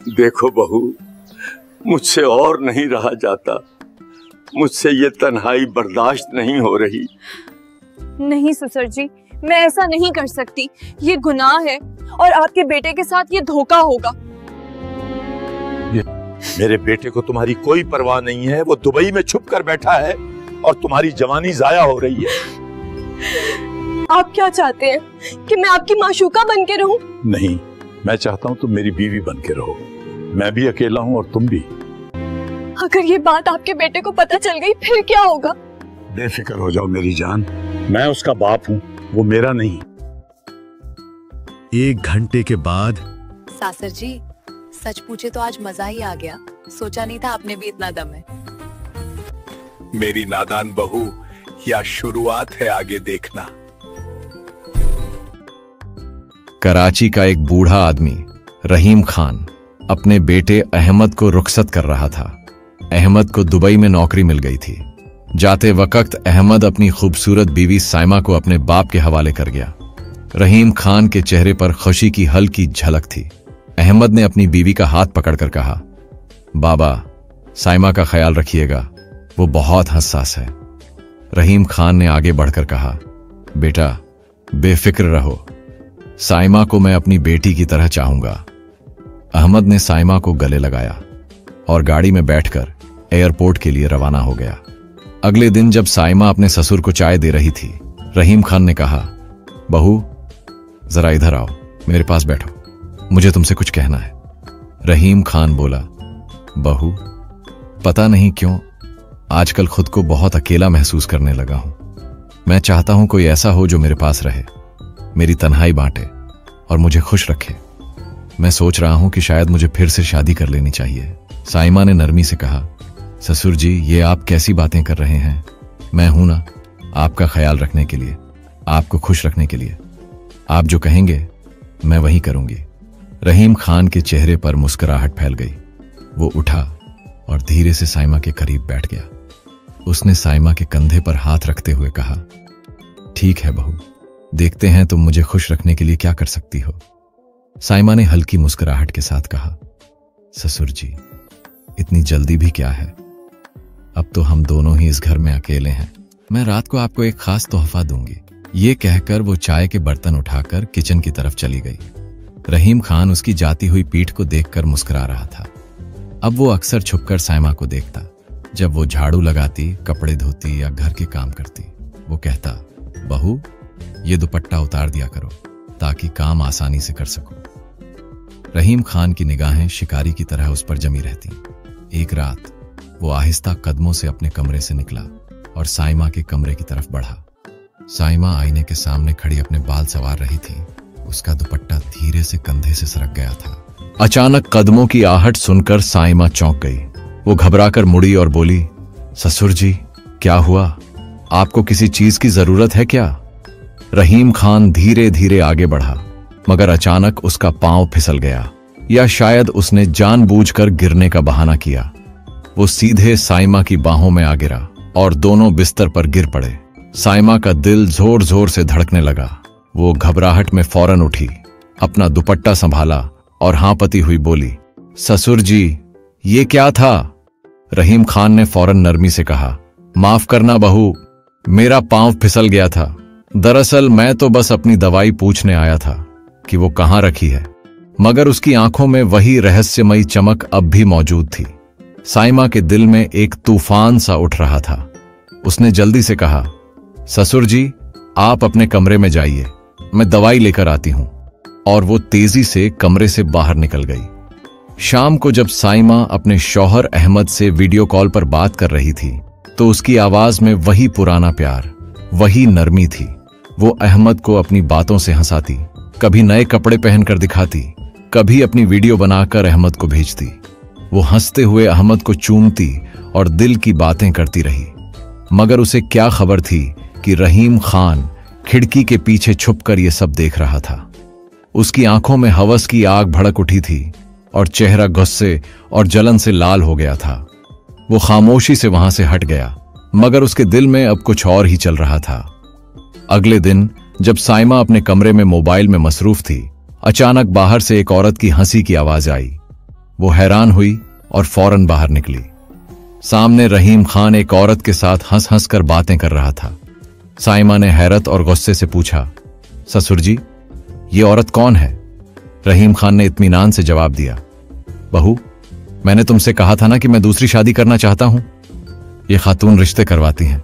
देखो बहू, मुझसे और नहीं रहा जाता। मुझसे ये तन्हाई बर्दाश्त नहीं हो रही। नहीं ससुर जी, मैं ऐसा नहीं कर सकती। ये गुनाह है और आपके बेटे के साथ ये धोखा होगा। मेरे बेटे को तुम्हारी कोई परवाह नहीं है। वो दुबई में छुप कर बैठा है और तुम्हारी जवानी जाया हो रही है। आप क्या चाहते हैं कि मैं आपकी माशूका बन के रहूं? नहीं, मैं चाहता हूं तुम मेरी बीवी बन के रहो। मैं भी अकेला हूं और तुम भी। अगर ये बात आपके बेटे को पता चल गई फिर क्या होगा? बेफिक्र हो जाओ मेरी जान, मैं उसका बाप हूं, वो मेरा नहीं। 1 घंटे के बाद। सासर जी, सच पूछे तो आज मजा ही आ गया। सोचा नहीं था आपने भी इतना दम है। मेरी नादान बहू, या शुरुआत है, आगे देखना। कराची का एक बूढ़ा आदमी रहीम खान अपने बेटे अहमद को रुखसत कर रहा था। अहमद को दुबई में नौकरी मिल गई थी। जाते वक्त अहमद अपनी खूबसूरत बीवी साइमा को अपने बाप के हवाले कर गया। रहीम खान के चेहरे पर खुशी की हल्की झलक थी। अहमद ने अपनी बीवी का हाथ पकड़कर कहा, बाबा, साइमा का ख्याल रखिएगा, वो बहुत हसास है। रहीम खान ने आगे बढ़कर कहा, बेटा बेफिक्र रहो, साइमा को मैं अपनी बेटी की तरह चाहूंगा। अहमद ने साइमा को गले लगाया और गाड़ी में बैठकर एयरपोर्ट के लिए रवाना हो गया। अगले दिन जब साइमा अपने ससुर को चाय दे रही थी, रहीम खान ने कहा, बहू जरा इधर आओ, मेरे पास बैठो, मुझे तुमसे कुछ कहना है। रहीम खान बोला, बहू, पता नहीं क्यों आजकल खुद को बहुत अकेला महसूस करने लगा हूं। मैं चाहता हूं कोई ऐसा हो जो मेरे पास रहे, मेरी तन्हाई बांटे और मुझे खुश रखे। मैं सोच रहा हूं कि शायद मुझे फिर से शादी कर लेनी चाहिए। साइमा ने नरमी से कहा, ससुर जी, ये आप कैसी बातें कर रहे हैं? मैं हूं ना आपका ख्याल रखने के लिए, आपको खुश रखने के लिए। आप जो कहेंगे मैं वही करूंगी। रहीम खान के चेहरे पर मुस्कुराहट फैल गई। वो उठा और धीरे से साइमा के करीब बैठ गया। उसने साइमा के कंधे पर हाथ रखते हुए कहा, ठीक है बहू, देखते हैं तुम मुझे खुश रखने के लिए क्या कर सकती हो। साइमा ने हल्की मुस्कुराहट के साथ कहा, ससुर जी, इतनी जल्दी भी क्या है, अब तो हम दोनों ही इस घर में अकेले हैं। मैं रात को आपको एक खास तोहफा दूंगी। ये कहकर वो चाय के बर्तन उठाकर किचन की तरफ चली गई। रहीम खान उसकी जाती हुई पीठ को देखकर मुस्कुरा रहा था। अब वो अक्सर छुपकर साइमा को देखता। जब वो झाड़ू लगाती, कपड़े धोती या घर के काम करती, वो कहता, बहू ये दुपट्टा उतार दिया करो ताकि काम आसानी से कर सको। रहीम खान की निगाहें शिकारी की तरह उस पर जमी रहती। एक रात वो आहिस्ता कदमों से अपने कमरे से निकला और साइमा के कमरे की तरफ बढ़ा। साइमा आईने के सामने खड़ी अपने बाल संवार रही थी। उसका दुपट्टा धीरे से कंधे से सरक गया था। अचानक कदमों की आहट सुनकर साइमा चौंक गई। वो घबराकर मुड़ी और बोली, ससुर जी, क्या हुआ? आपको किसी चीज की जरूरत है क्या? रहीम खान धीरे धीरे आगे बढ़ा, मगर अचानक उसका पांव फिसल गया, या शायद उसने जानबूझकर गिरने का बहाना किया। वो सीधे साइमा की बाहों में आ गिरा और दोनों बिस्तर पर गिर पड़े। साइमा का दिल जोर जोर से धड़कने लगा। वो घबराहट में फौरन उठी, अपना दुपट्टा संभाला और हांपती हुई बोली, ससुर जी, ये क्या था? रहीम खान ने फौरन नरमी से कहा, माफ करना बहू, मेरा पांव फिसल गया था। दरअसल मैं तो बस अपनी दवाई पूछने आया था कि वो कहाँ रखी है। मगर उसकी आंखों में वही रहस्यमयी चमक अब भी मौजूद थी। साइमा के दिल में एक तूफान सा उठ रहा था। उसने जल्दी से कहा, ससुर जी, आप अपने कमरे में जाइए, मैं दवाई लेकर आती हूं। और वो तेजी से कमरे से बाहर निकल गई। शाम को जब साइमा अपने शौहर अहमद से वीडियो कॉल पर बात कर रही थी, तो उसकी आवाज में वही पुराना प्यार, वही नरमी थी। वो अहमद को अपनी बातों से हंसाती, कभी नए कपड़े पहनकर दिखाती, कभी अपनी वीडियो बनाकर अहमद को भेजती। वो हंसते हुए अहमद को चूमती और दिल की बातें करती रही। मगर उसे क्या खबर थी कि रहीम खान खिड़की के पीछे छुपकर ये सब देख रहा था। उसकी आंखों में हवस की आग भड़क उठी थी और चेहरा गुस्से और जलन से लाल हो गया था। वो खामोशी से वहां से हट गया, मगर उसके दिल में अब कुछ और ही चल रहा था। अगले दिन जब साइमा अपने कमरे में मोबाइल में मसरूफ थी, अचानक बाहर से एक औरत की हंसी की आवाज आई। वो हैरान हुई और फौरन बाहर निकली। सामने रहीम खान एक औरत के साथ हंस हंस कर बातें कर रहा था। साइमा ने हैरत और गुस्से से पूछा, ससुर जी, ये औरत कौन है? रहीम खान ने इत्मीनान से जवाब दिया, बहू, मैंने तुमसे कहा था ना कि मैं दूसरी शादी करना चाहता हूं। ये खातून रिश्ते करवाती हैं।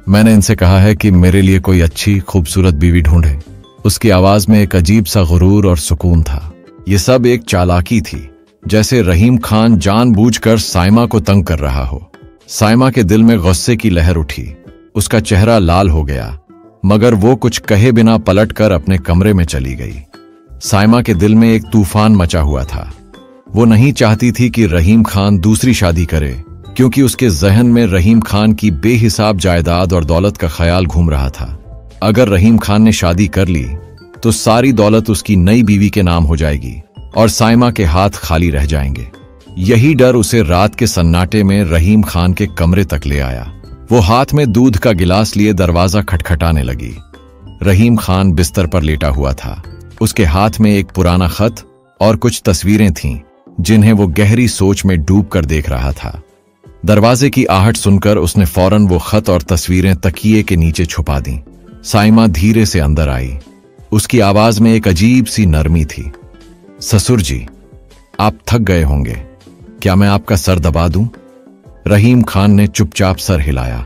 मैंने इनसे कहा है कि मेरे लिए कोई अच्छी खूबसूरत बीवी ढूंढे। उसकी आवाज में एक अजीब सा गुरूर और सुकून था। ये सब एक चालाकी थी, जैसे रहीम खान जानबूझकर साइमा को तंग कर रहा हो। साइमा के दिल में गुस्से की लहर उठी। उसका चेहरा लाल हो गया, मगर वो कुछ कहे बिना पलटकर अपने कमरे में चली गई। साइमा के दिल में एक तूफान मचा हुआ था। वो नहीं चाहती थी कि रहीम खान दूसरी शादी करे, क्योंकि उसके जहन में रहीम खान की बेहिसाब जायदाद और दौलत का ख्याल घूम रहा था। अगर रहीम खान ने शादी कर ली तो सारी दौलत उसकी नई बीवी के नाम हो जाएगी और साइमा के हाथ खाली रह जाएंगे। यही डर उसे रात के सन्नाटे में रहीम खान के कमरे तक ले आया। वो हाथ में दूध का गिलास लिए दरवाजा खटखटाने लगी। रहीम खान बिस्तर पर लेटा हुआ था। उसके हाथ में एक पुराना खत और कुछ तस्वीरें थीं, जिन्हें वो गहरी सोच में डूब कर देख रहा था। दरवाजे की आहट सुनकर उसने फौरन वो खत और तस्वीरें तकिए के नीचे छुपा दी। साइमा धीरे से अंदर आई। उसकी आवाज में एक अजीब सी नरमी थी। ससुर जी, आप थक गए होंगे, क्या मैं आपका सर दबा दूं? रहीम खान ने चुपचाप सर हिलाया।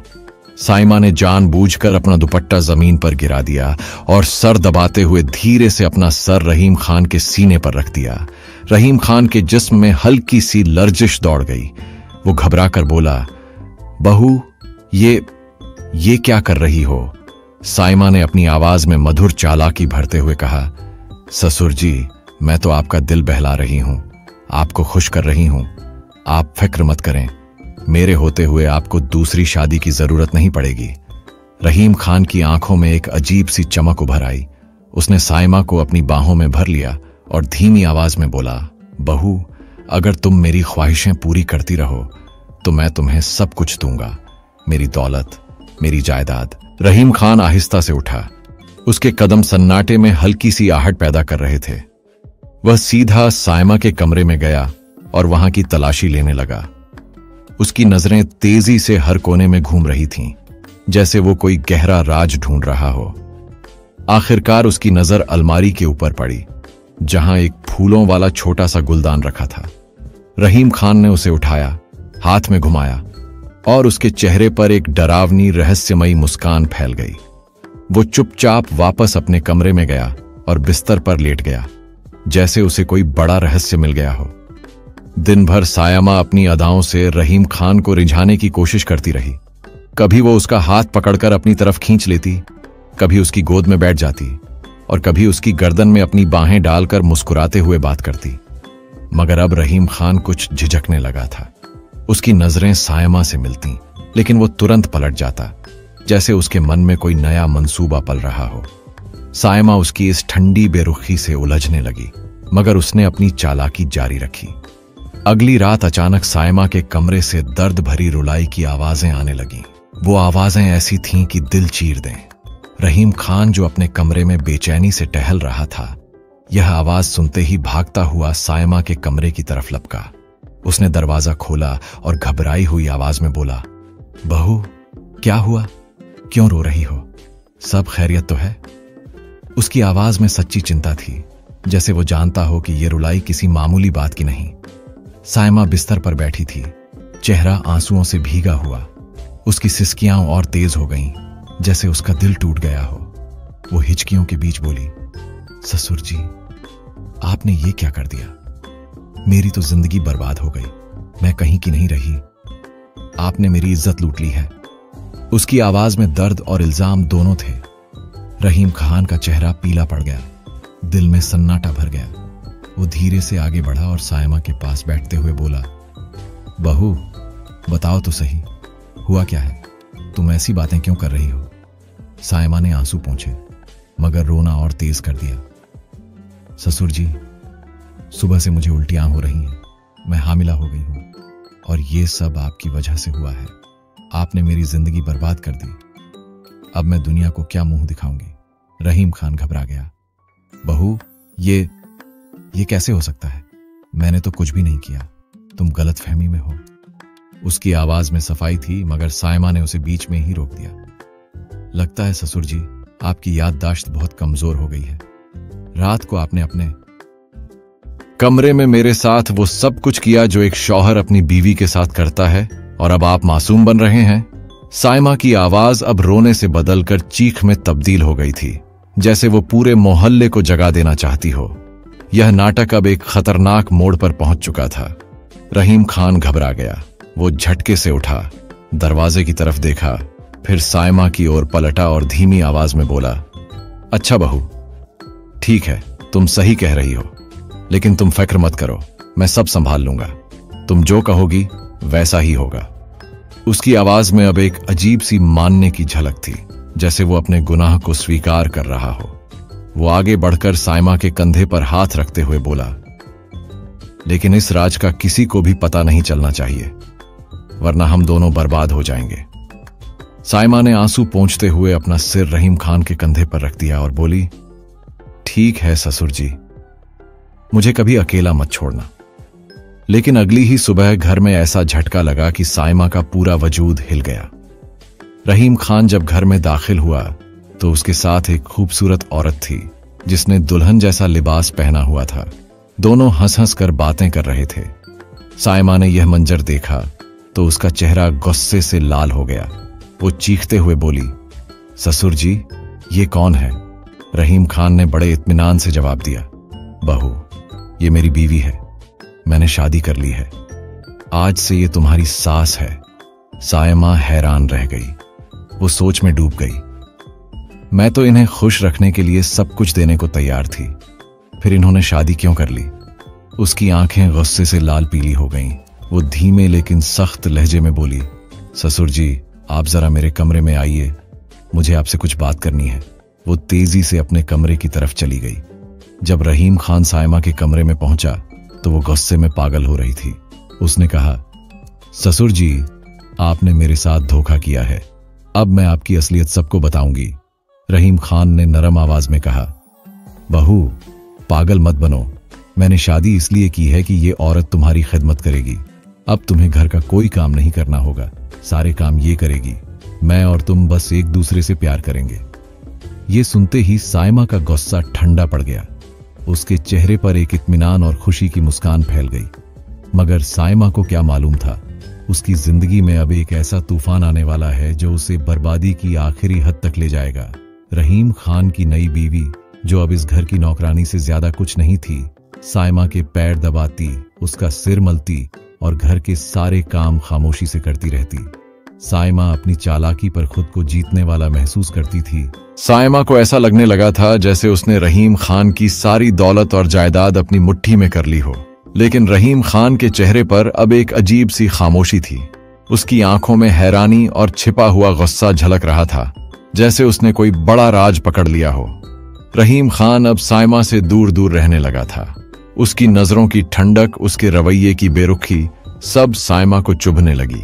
साइमा ने जानबूझकर अपना दुपट्टा जमीन पर गिरा दिया और सर दबाते हुए धीरे से अपना सर रहीम खान के सीने पर रख दिया। रहीम खान के जिस्म में हल्की सी लर्जिश दौड़ गई। वो घबराकर बोला, बहू, ये क्या कर रही हो? साइमा ने अपनी आवाज में मधुर चालाकी भरते हुए कहा, ससुर जी, मैं तो आपका दिल बहला रही हूं, आपको खुश कर रही हूं। आप फिक्र मत करें, मेरे होते हुए आपको दूसरी शादी की जरूरत नहीं पड़ेगी। रहीम खान की आंखों में एक अजीब सी चमक उभर आई। उसने साइमा को अपनी बाहों में भर लिया और धीमी आवाज में बोला, बहू, अगर तुम मेरी ख्वाहिशें पूरी करती रहो तो मैं तुम्हें सब कुछ दूंगा, मेरी दौलत, मेरी जायदाद। रहीम खान आहिस्ता से उठा। उसके कदम सन्नाटे में हल्की सी आहट पैदा कर रहे थे। वह सीधा साइमा के कमरे में गया और वहां की तलाशी लेने लगा। उसकी नजरें तेजी से हर कोने में घूम रही थीं, जैसे वो कोई गहरा राज ढूंढ रहा हो। आखिरकार उसकी नजर अलमारी के ऊपर पड़ी, जहां एक फूलों वाला छोटा सा गुलदान रखा था। रहीम खान ने उसे उठाया, हाथ में घुमाया और उसके चेहरे पर एक डरावनी रहस्यमयी मुस्कान फैल गई। वो चुपचाप वापस अपने कमरे में गया और बिस्तर पर लेट गया, जैसे उसे कोई बड़ा रहस्य मिल गया हो। दिन भर सायमा अपनी अदाओं से रहीम खान को रिझाने की कोशिश करती रही। कभी वो उसका हाथ पकड़कर अपनी तरफ खींच लेती, कभी उसकी गोद में बैठ जाती और कभी उसकी गर्दन में अपनी बाहें डालकर मुस्कुराते हुए बात करती। मगर अब रहीम खान कुछ झिझकने लगा था। उसकी नजरें सायमा से मिलती, लेकिन वो तुरंत पलट जाता, जैसे उसके मन में कोई नया मंसूबा पल रहा हो। सायमा उसकी इस ठंडी बेरुखी से उलझने लगी, मगर उसने अपनी चालाकी जारी रखी। अगली रात अचानक सायमा के कमरे से दर्द भरी रुलाई की आवाजें आने लगीं। वो आवाजें ऐसी थीं कि दिल चीर दें। रहीम खान, जो अपने कमरे में बेचैनी से टहल रहा था, यह आवाज सुनते ही भागता हुआ सायमा के कमरे की तरफ लपका। उसने दरवाजा खोला और घबराई हुई आवाज में बोला, बहू, क्या हुआ? क्यों रो रही हो? सब खैरियत तो है? उसकी आवाज में सच्ची चिंता थी, जैसे वो जानता हो कि यह रुलाई किसी मामूली बात की नहीं। सायमा बिस्तर पर बैठी थी, चेहरा आंसुओं से भीगा हुआ। उसकी सिसकियां और तेज हो गईं, जैसे उसका दिल टूट गया हो। वो हिचकियों के बीच बोली, ससुर जी, आपने ये क्या कर दिया? मेरी तो जिंदगी बर्बाद हो गई, मैं कहीं की नहीं रही। आपने मेरी इज्जत लूट ली है। उसकी आवाज में दर्द और इल्जाम दोनों थे। रहीम खान का चेहरा पीला पड़ गया, दिल में सन्नाटा भर गया। वो धीरे से आगे बढ़ा और सायमा के पास बैठते हुए बोला, बहू, बताओ तो सही, हुआ क्या है? तुम ऐसी बातें क्यों कर रही हो? सायमा ने आंसू पोंछे, मगर रोना और तेज कर दिया। ससुर जी, सुबह से मुझे उल्टियां हो रही हैं, मैं हामिला हो गई हूं और ये सब आपकी वजह से हुआ है। आपने मेरी जिंदगी बर्बाद कर दी। अब मैं दुनिया को क्या मुंह दिखाऊंगी? रहीम खान घबरा गया। बहू, ये कैसे हो सकता है? मैंने तो कुछ भी नहीं किया, तुम गलतफहमी में हो। उसकी आवाज में सफाई थी, मगर साइमा ने उसे बीच में ही रोक दिया। लगता है ससुर जी, आपकी याददाश्त बहुत कमजोर हो गई है। रात को आपने अपने कमरे में मेरे साथ वो सब कुछ किया जो एक शौहर अपनी बीवी के साथ करता है, और अब आप मासूम बन रहे हैं। साइमा की आवाज अब रोने से बदलकर चीख में तब्दील हो गई थी, जैसे वो पूरे मोहल्ले को जगा देना चाहती हो। यह नाटक अब एक खतरनाक मोड़ पर पहुंच चुका था। रहीम खान घबरा गया। वो झटके से उठा, दरवाजे की तरफ देखा, फिर साइमा की ओर पलटा और धीमी आवाज में बोला, अच्छा बहू, ठीक है, तुम सही कह रही हो, लेकिन तुम फिक्र मत करो, मैं सब संभाल लूंगा। तुम जो कहोगी वैसा ही होगा। उसकी आवाज में अब एक अजीब सी मानने की झलक थी, जैसे वो अपने गुनाह को स्वीकार कर रहा हो। वो आगे बढ़कर साइमा के कंधे पर हाथ रखते हुए बोला, लेकिन इस राज का किसी को भी पता नहीं चलना चाहिए, वरना हम दोनों बर्बाद हो जाएंगे। साइमा ने आंसू पोंछते हुए अपना सिर रहीम खान के कंधे पर रख दिया और बोली, ठीक है ससुर जी, मुझे कभी अकेला मत छोड़ना। लेकिन अगली ही सुबह घर में ऐसा झटका लगा कि साइमा का पूरा वजूद हिल गया। रहीम खान जब घर में दाखिल हुआ तो उसके साथ एक खूबसूरत औरत थी, जिसने दुल्हन जैसा लिबास पहना हुआ था। दोनों हंस हंस कर बातें कर रहे थे। साइमा ने यह मंजर देखा तो उसका चेहरा गुस्से से लाल हो गया। वो चीखते हुए बोली, ससुर जी, ये कौन है? रहीम खान ने बड़े इत्मीनान से जवाब दिया, बहू, ये मेरी बीवी है, मैंने शादी कर ली है, आज से ये तुम्हारी सास है। साइमा हैरान रह गई, वो सोच में डूब गई। मैं तो इन्हें खुश रखने के लिए सब कुछ देने को तैयार थी, फिर इन्होंने शादी क्यों कर ली? उसकी आंखें गुस्से से लाल पीली हो गईं। वो धीमे लेकिन सख्त लहजे में बोली, ससुर जी, आप जरा मेरे कमरे में आइए, मुझे आपसे कुछ बात करनी है। वो तेजी से अपने कमरे की तरफ चली गई। जब रहीम खान साइमा के कमरे में पहुंचा तो वो गुस्से में पागल हो रही थी। उसने कहा, ससुर जी, आपने मेरे साथ धोखा किया है, अब मैं आपकी असलियत सबको बताऊंगी। रहीम खान ने नरम आवाज में कहा, बहू, पागल मत बनो, मैंने शादी इसलिए की है कि ये औरत तुम्हारी खिदमत करेगी। अब तुम्हें घर का कोई काम नहीं करना होगा, सारे काम ये करेगी। मैं और तुम बस एक दूसरे से प्यार करेंगे। ये सुनते ही साइमा का गुस्सा ठंडा पड़ गया। उसके चेहरे पर एक इत्मीनान और खुशी की मुस्कान फैल गई। मगर साइमा को क्या मालूम था, उसकी जिंदगी में अब एक ऐसा तूफान आने वाला है जो उसे बर्बादी की आखिरी हद तक ले जाएगा। रहीम खान की नई बीवी, जो अब इस घर की नौकरानी से ज्यादा कुछ नहीं थी, साइमा के पैर दबाती, उसका सिर मलती और घर के सारे काम खामोशी से करती रहती। साइमा अपनी चालाकी पर खुद को जीतने वाला महसूस करती थी। साइमा को ऐसा लगने लगा था जैसे उसने रहीम खान की सारी दौलत और जायदाद अपनी मुट्ठी में कर ली हो। लेकिन रहीम खान के चेहरे पर अब एक अजीब सी खामोशी थी। उसकी आंखों में हैरानी और छिपा हुआ गुस्सा झलक रहा था, जैसे उसने कोई बड़ा राज पकड़ लिया हो। रहीम खान अब साइमा से दूर दूर रहने लगा था। उसकी नजरों की ठंडक, उसके रवैये की बेरुखी, सब साइमा को चुभने लगी।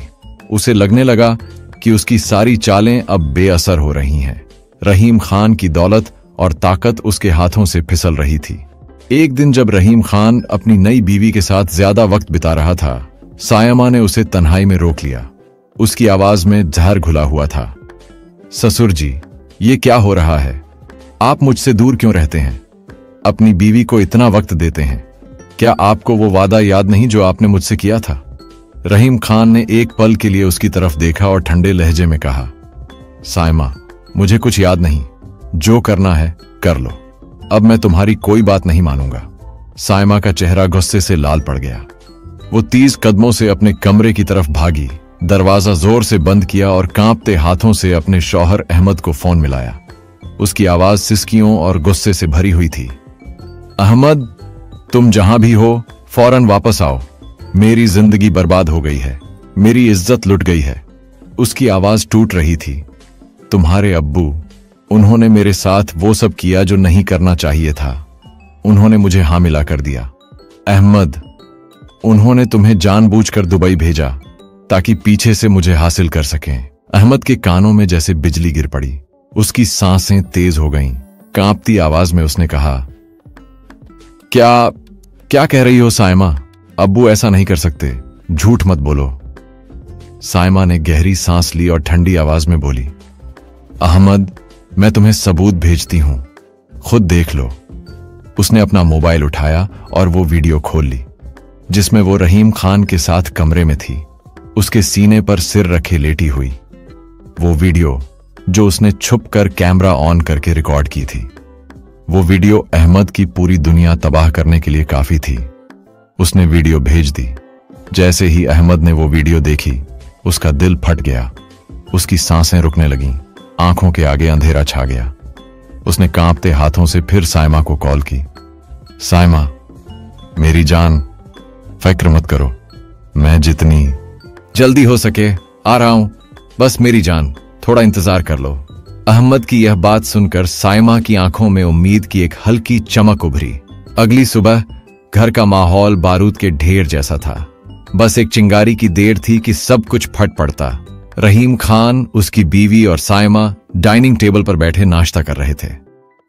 उसे लगने लगा कि उसकी सारी चालें अब बेअसर हो रही हैं। रहीम खान की दौलत और ताकत उसके हाथों से फिसल रही थी। एक दिन जब रहीम खान अपनी नई बीवी के साथ ज्यादा वक्त बिता रहा था, साइमा ने उसे तन्हाई में रोक लिया। उसकी आवाज में जहर घुला हुआ था। ससुर जी, ये क्या हो रहा है? आप मुझसे दूर क्यों रहते हैं? अपनी बीवी को इतना वक्त देते हैं, क्या आपको वो वादा याद नहीं जो आपने मुझसे किया था? रहीम खान ने एक पल के लिए उसकी तरफ देखा और ठंडे लहजे में कहा, साइमा, मुझे कुछ याद नहीं, जो करना है कर लो, अब मैं तुम्हारी कोई बात नहीं मानूंगा। साइमा का चेहरा गुस्से से लाल पड़ गया। वो 30 कदमों से अपने कमरे की तरफ भागी, दरवाजा जोर से बंद किया और कांपते हाथों से अपने शौहर अहमद को फोन मिलाया। उसकी आवाज सिसकियों और गुस्से से भरी हुई थी। अहमद, तुम जहां भी हो फौरन वापस आओ, मेरी जिंदगी बर्बाद हो गई है, मेरी इज्जत लुट गई है। उसकी आवाज टूट रही थी। तुम्हारे अब्बू, उन्होंने मेरे साथ वो सब किया जो नहीं करना चाहिए था। उन्होंने मुझे हामिला कर दिया। अहमद, उन्होंने तुम्हें जानबूझकर दुबई भेजा ताकि पीछे से मुझे हासिल कर सकें। अहमद के कानों में जैसे बिजली गिर पड़ी। उसकी सांसें तेज हो गईं। कांपती आवाज में उसने कहा, क्या कह रही हो साइमा? अब्बू ऐसा नहीं कर सकते, झूठ मत बोलो। साइमा ने गहरी सांस ली और ठंडी आवाज में बोली, अहमद, मैं तुम्हें सबूत भेजती हूं, खुद देख लो। उसने अपना मोबाइल उठाया और वो वीडियो खोल ली जिसमें वो रहीम खान के साथ कमरे में थी, उसके सीने पर सिर रखे लेटी हुई। वो वीडियो जो उसने छुप कर कैमरा ऑन करके रिकॉर्ड की थी, वो वीडियो अहमद की पूरी दुनिया तबाह करने के लिए काफी थी। उसने वीडियो भेज दी। जैसे ही अहमद ने वो वीडियो देखी, उसका दिल फट गया, उसकी सांसें रुकने लगीं, आंखों के आगे अंधेरा छा गया। उसने कांपते हाथों से फिर साइमा को कॉल की। साइमा, मेरी जान, फिक्र मत करो, मैं जितनी जल्दी हो सके आ रहा हूं, बस मेरी जान, थोड़ा इंतजार कर लो। अहमद की यह बात सुनकर साइमा की आंखों में उम्मीद की एक हल्की चमक उभरी। अगली सुबह घर का माहौल बारूद के ढेर जैसा था। बस एक चिंगारी की देर थी कि सब कुछ फट पड़ता। रहीम खान, उसकी बीवी और साइमा डाइनिंग टेबल पर बैठे नाश्ता कर रहे थे।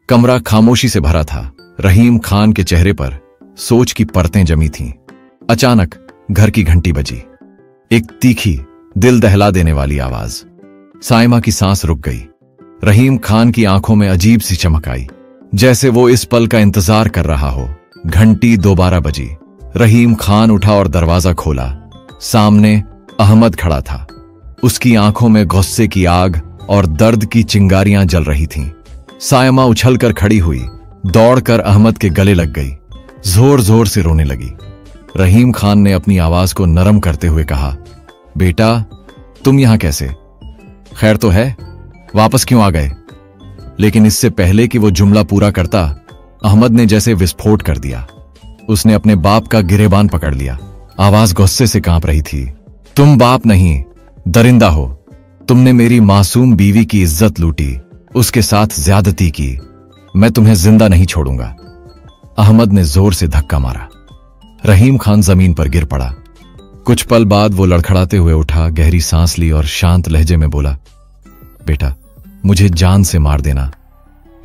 कमरा खामोशी से भरा था। रहीम खान के चेहरे पर सोच की परतें जमी थीं। अचानक घर की घंटी बजी, एक तीखी, दिल दहला देने वाली आवाज। साइमा की सांस रुक गई। रहीम खान की आंखों में अजीब सी चमक आई, जैसे वो इस पल का इंतजार कर रहा हो। घंटी दोबारा बजी। रहीम खान उठा और दरवाजा खोला। सामने अहमद खड़ा था। उसकी आंखों में गुस्से की आग और दर्द की चिंगारियां जल रही थीं। साइमा उछलकर खड़ी हुई, दौड़कर अहमद के गले लग गई, जोर जोर से रोने लगी। रहीम खान ने अपनी आवाज को नरम करते हुए कहा, बेटा, तुम यहां कैसे? खैर तो है? वापस क्यों आ गए? लेकिन इससे पहले कि वो जुमला पूरा करता, अहमद ने जैसे विस्फोट कर दिया। उसने अपने बाप का गिरेबान पकड़ लिया। आवाज गुस्से से कांप रही थी। तुम बाप नहीं, दरिंदा हो। तुमने मेरी मासूम बीवी की इज्जत लूटी, उसके साथ ज्यादती की। मैं तुम्हें जिंदा नहीं छोड़ूंगा। अहमद ने जोर से धक्का मारा। रहीम खान जमीन पर गिर पड़ा। कुछ पल बाद वो लड़खड़ाते हुए उठा, गहरी सांस ली और शांत लहजे में बोला, बेटा, मुझे जान से मार देना,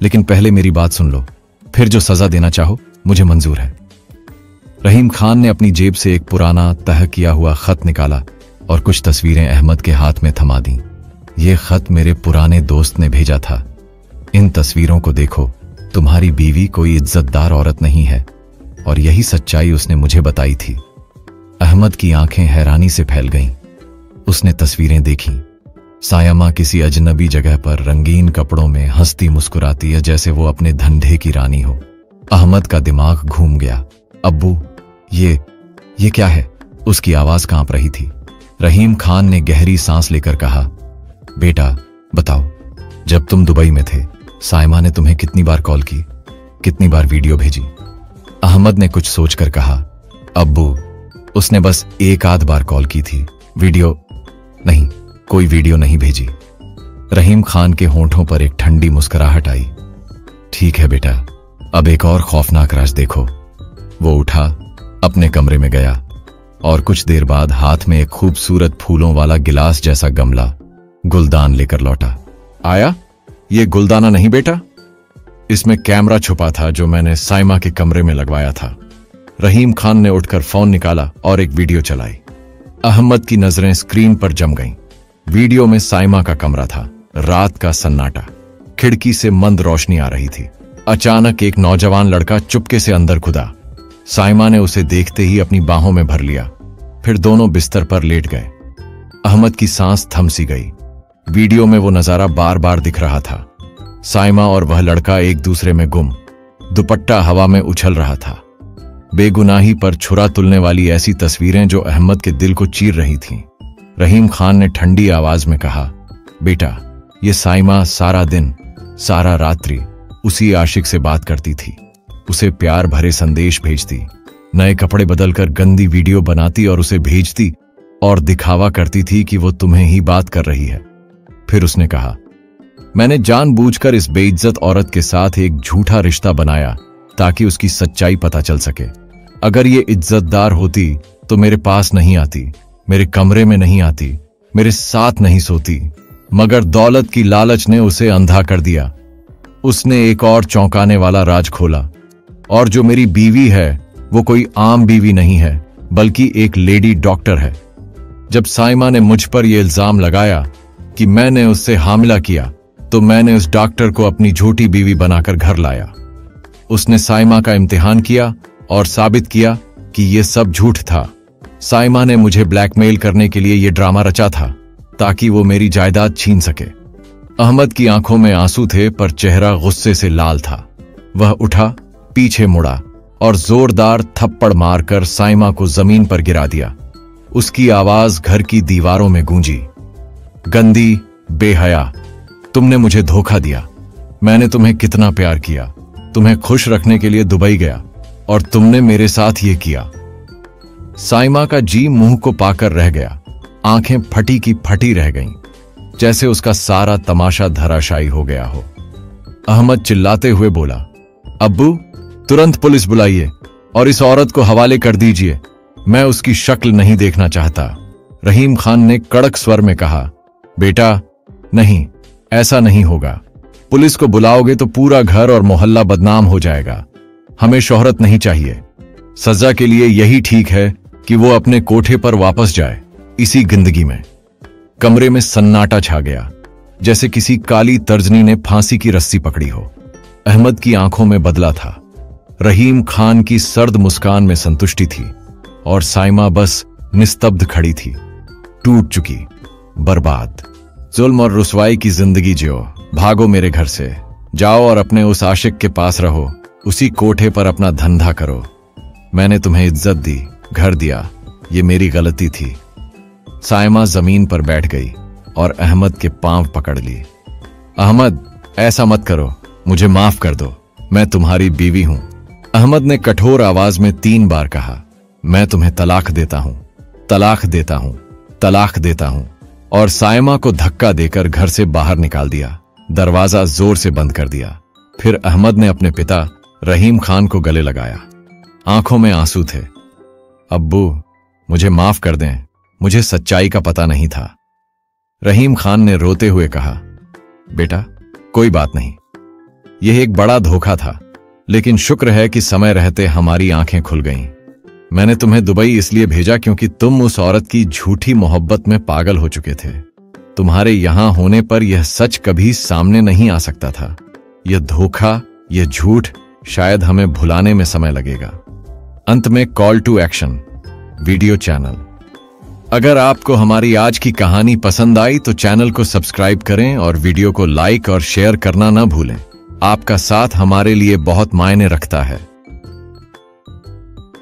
लेकिन पहले मेरी बात सुन लो, फिर जो सजा देना चाहो मुझे मंजूर है। रहीम खान ने अपनी जेब से एक पुराना तह किया हुआ खत निकाला और कुछ तस्वीरें अहमद के हाथ में थमा दी। ये खत मेरे पुराने दोस्त ने भेजा था। इन तस्वीरों को देखो, तुम्हारी बीवी कोई इज्जतदार औरत नहीं है, और यही सच्चाई उसने मुझे बताई थी। अहमद की आंखें हैरानी से फैल गईं। उसने तस्वीरें देखीं। सायमा किसी अजनबी जगह पर रंगीन कपड़ों में हंसती मुस्कुराती है, जैसे वो अपने धंधे की रानी हो। अहमद का दिमाग घूम गया। अब्बू, ये क्या है? उसकी आवाज कांप रही थी। रहीम खान ने गहरी सांस लेकर कहा, बेटा बताओ, जब तुम दुबई में थे, सायमा ने तुम्हें कितनी बार कॉल की, कितनी बार वीडियो भेजी? अहमद ने कुछ सोचकर कहा, अब्बू, उसने बस एक आध बार कॉल की थी, वीडियो नहीं, कोई वीडियो नहीं भेजी। रहीम खान के होंठों पर एक ठंडी मुस्कुराहट आई। ठीक है बेटा, अब एक और खौफनाक राज देखो। वो उठा, अपने कमरे में गया और कुछ देर बाद हाथ में एक खूबसूरत फूलों वाला गिलास जैसा गमला, गुलदान लेकर लौटा। आया? ये गुलदाना नहीं बेटा, इसमें कैमरा छुपा था जो मैंने साइमा के कमरे में लगवाया था। रहीम खान ने उठकर फोन निकाला और एक वीडियो चलाई। अहमद की नजरें स्क्रीन पर जम गईं। वीडियो में साइमा का कमरा था, रात का सन्नाटा, खिड़की से मंद रोशनी आ रही थी। अचानक एक नौजवान लड़का चुपके से अंदर घुसा। साइमा ने उसे देखते ही अपनी बाहों में भर लिया, फिर दोनों बिस्तर पर लेट गए। अहमद की सांस थम सी गई। वीडियो में वो नजारा बार बार दिख रहा था। साइमा और वह लड़का एक दूसरे में गुम, दुपट्टा हवा में उछल रहा था। बेगुनाही पर छुरा तुलने वाली ऐसी तस्वीरें जो अहमद के दिल को चीर रही थीं। रहीम खान ने ठंडी आवाज में कहा, बेटा, ये साइमा सारा दिन, सारा रात्रि उसी आशिक से बात करती थी, उसे प्यार भरे संदेश भेजती, नए कपड़े बदलकर गंदी वीडियो बनाती और उसे भेजती और दिखावा करती थी कि वो तुम्हें ही बात कर रही है। फिर उसने कहा, मैंने जानबूझकर इस बेइज्जत औरत के साथ एक झूठा रिश्ता बनाया ताकि उसकी सच्चाई पता चल सके। अगर ये इज्जतदार होती तो मेरे पास नहीं आती, मेरे कमरे में नहीं आती, मेरे साथ नहीं सोती, मगर दौलत की लालच ने उसे अंधा कर दिया। उसने एक और चौंकाने वाला राज खोला, और जो मेरी बीवी है वो कोई आम बीवी नहीं है, बल्कि एक लेडी डॉक्टर है। जब साइमा ने मुझ पर यह इल्जाम लगाया कि मैंने उससे हामिला किया, तो मैंने उस डॉक्टर को अपनी झूठी बीवी बनाकर घर लाया। उसने साइमा का इम्तिहान किया और साबित किया कि यह सब झूठ था। साइमा ने मुझे ब्लैकमेल करने के लिए यह ड्रामा रचा था ताकि वो मेरी जायदाद छीन सके। अहमद की आंखों में आंसू थे, पर चेहरा गुस्से से लाल था। वह उठा, पीछे मुड़ा और जोरदार थप्पड़ मारकर साइमा को जमीन पर गिरा दिया। उसकी आवाज घर की दीवारों में गूंजी, गंदी, बेहया, तुमने मुझे धोखा दिया। मैंने तुम्हें कितना प्यार किया, तुम्हें खुश रखने के लिए दुबई गया और तुमने मेरे साथ ये किया। साइमा का जी मुंह को पाकर रह गया, आंखें फटी की फटी रह गईं, जैसे उसका सारा तमाशा धराशायी हो गया हो। अहमद चिल्लाते हुए बोला, अब्बू, तुरंत पुलिस बुलाइए और इस औरत को हवाले कर दीजिए। मैं उसकी शक्ल नहीं देखना चाहता। रहीम खान ने कड़क स्वर में कहा, बेटा, नहीं, ऐसा नहीं होगा। पुलिस को बुलाओगे तो पूरा घर और मोहल्ला बदनाम हो जाएगा। हमें शोहरत नहीं चाहिए। सजा के लिए यही ठीक है कि वो अपने कोठे पर वापस जाए, इसी जिंदगी में। कमरे में सन्नाटा छा गया, जैसे किसी काली तर्जनी ने फांसी की रस्सी पकड़ी हो। अहमद की आंखों में बदला था। रहीम खान की सर्द मुस्कान में संतुष्टि थी और साइमा बस निस्तब्ध खड़ी थी, टूट चुकी, बर्बाद। जुल्म और रुसवाई की जिंदगी जियो, भागो मेरे घर से, जाओ और अपने उस आशिक के पास रहो, उसी कोठे पर अपना धंधा करो। मैंने तुम्हें इज्जत दी, घर दिया, ये मेरी गलती थी। साइमा जमीन पर बैठ गई और अहमद के पांव पकड़ ली। अहमद, ऐसा मत करो, मुझे माफ कर दो, मैं तुम्हारी बीवी हूं। अहमद ने कठोर आवाज में 3 बार कहा, मैं तुम्हें तलाक देता हूं, तलाक देता हूं, तलाक देता हूं, और साइमा को धक्का देकर घर से बाहर निकाल दिया। दरवाजा जोर से बंद कर दिया। फिर अहमद ने अपने पिता रहीम खान को गले लगाया। आंखों में आंसू थे। अब्बू, मुझे माफ कर दें, मुझे सच्चाई का पता नहीं था। रहीम खान ने रोते हुए कहा, बेटा, कोई बात नहीं, यह एक बड़ा धोखा था, लेकिन शुक्र है कि समय रहते हमारी आंखें खुल गईं। मैंने तुम्हें दुबई इसलिए भेजा क्योंकि तुम उस औरत की झूठी मोहब्बत में पागल हो चुके थे। तुम्हारे यहां होने पर यह सच कभी सामने नहीं आ सकता था। यह धोखा, यह झूठ शायद हमें भुलाने में समय लगेगा। अंत में call to action, video channel. अगर आपको हमारी आज की कहानी पसंद आई तो चैनल को सब्सक्राइब करें और वीडियो को लाइक और शेयर करना न भूलें। आपका साथ हमारे लिए बहुत मायने रखता है।